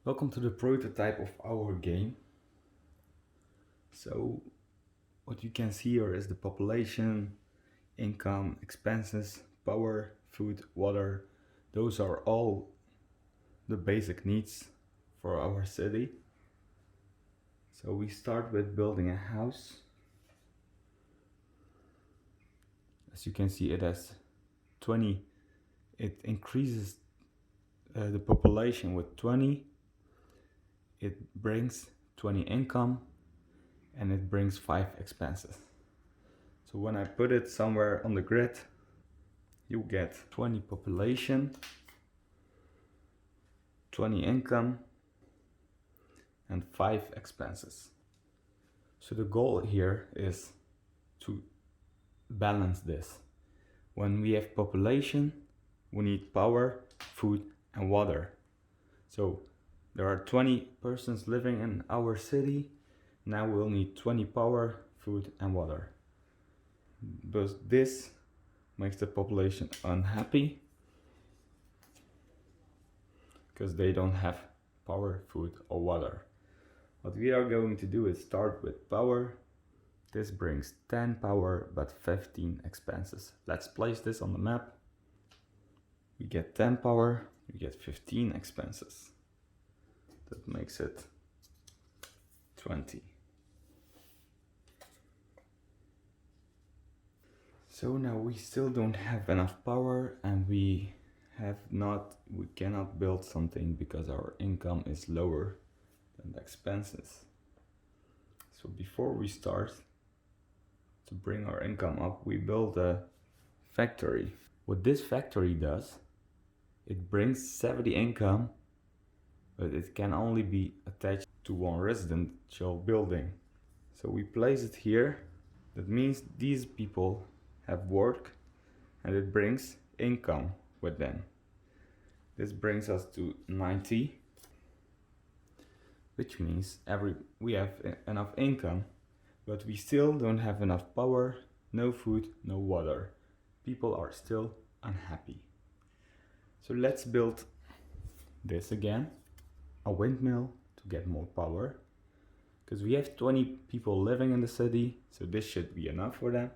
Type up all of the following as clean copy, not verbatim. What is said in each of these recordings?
Welcome to the prototype of our game. So what you can see here is the population, income, expenses, power, food, water. Those are all the basic needs for our city. So we start with building a house. As you can see, it has 20. It increases the population with 20. It brings 20 income and it brings 5 expenses. So when I put it somewhere on the grid, you get 20 population, 20 income and 5 expenses. So the goal here is to balance this. When we have population, we need power, food and water. So there are 20 persons living in our city. Now we'll need 20 power, food and water. But this makes the population unhappy because they don't have power, food or water. What we are going to do is start with power. This brings 10 power but 15 expenses. Let's place this on the map. We get 10 power, we get 15 expenses. That makes it 20. So now we still don't have enough power and we cannot build something because our income is lower than the expenses. So before we start to bring our income up, we build a factory. What this factory does, it brings 70 income, but it can only be attached to one residential building. So we place it here. That means these people have work and it brings income with them. This brings us to 90, which means we have enough income, but we still don't have enough power, no food, no water. People are still unhappy. So let's build this again, a windmill to get more power, because we have 20 people living in the city, so this should be enough for them.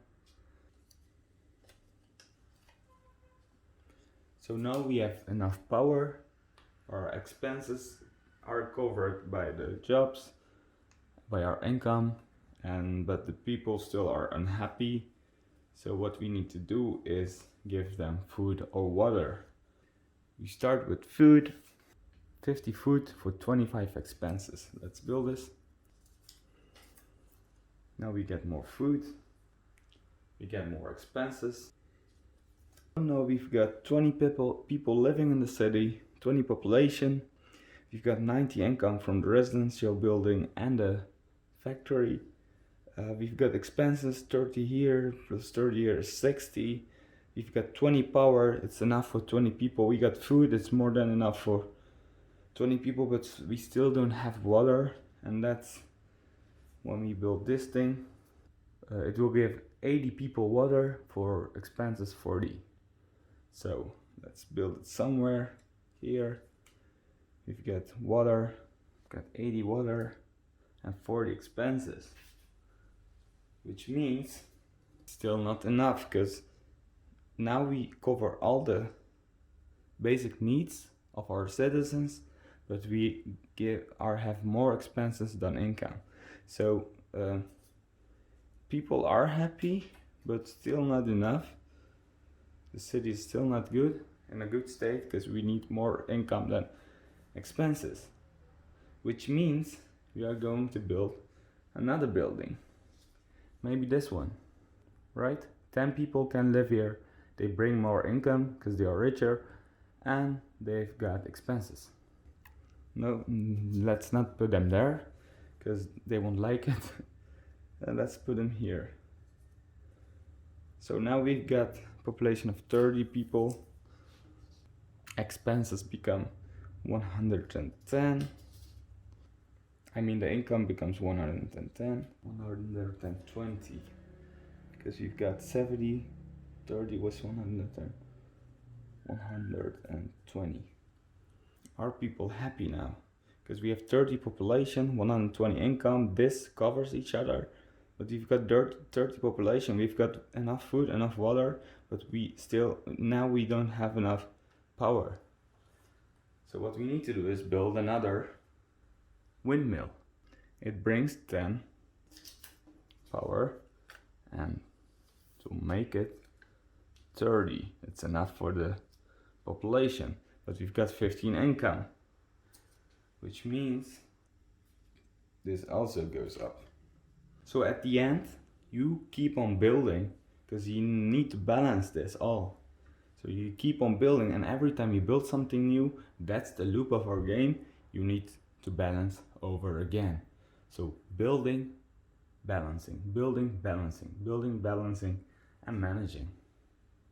So now we have enough power, our expenses are covered by the jobs, by our income, but the people still are unhappy. So what we need to do is give them food or water. We start with food, 50 food for 25 expenses. Let's build this. Now we get more food, we get more expenses. Now we've got 20 people living in the city, 20 population. We've got 90 income from the residential building and the factory. We've got expenses, 30 here plus 30 here is 60. We've got 20 power, it's enough for 20 people. We got food, it's more than enough for 20 people, but we still don't have water. And that's when we build this thing. It will give 80 people water for expenses 40. So let's build it somewhere here. We've got water, got 80 water and 40 expenses, which means still not enough, because now we cover all the basic needs of our citizens, but we have more expenses than income. So people are happy, but still not enough. The city is still not good, in a good state, because we need more income than expenses, which means we are going to build another building, maybe this one, right? 10 people can live here, they bring more income because they are richer and they've got expenses. No, let's not put them there because they won't like it. Let's put them here. So now we've got population of 30 people, expenses become 110. I mean the income becomes 110, 120, because you've got 70, 30 was 110, 120. Are people happy now? because we have 30 population, 120 income. This covers each other, but we've got 30 population, we've got enough food, enough water, but now we don't have enough power. So what we need to do is build another windmill. It brings 10 power, and to make it 30, it's enough for the population, but we've got 15 income, which means this also goes up. So at the end, you keep on building, because you need to balance this all. So you keep on building, and every time you build something new, that's the loop of our game, you need to balance over again. So building, balancing, building, balancing, building, balancing, and managing.